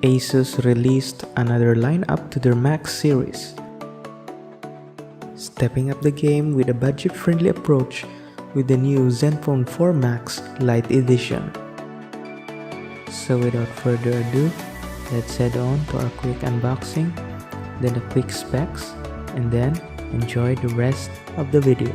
Asus released another lineup to their Max series, stepping up the game with a budget-friendly approach with the new Zenfone 4 Max Lite edition. So without further ado, let's head on to our quick unboxing, then a quick specs, and then enjoy the rest of the video.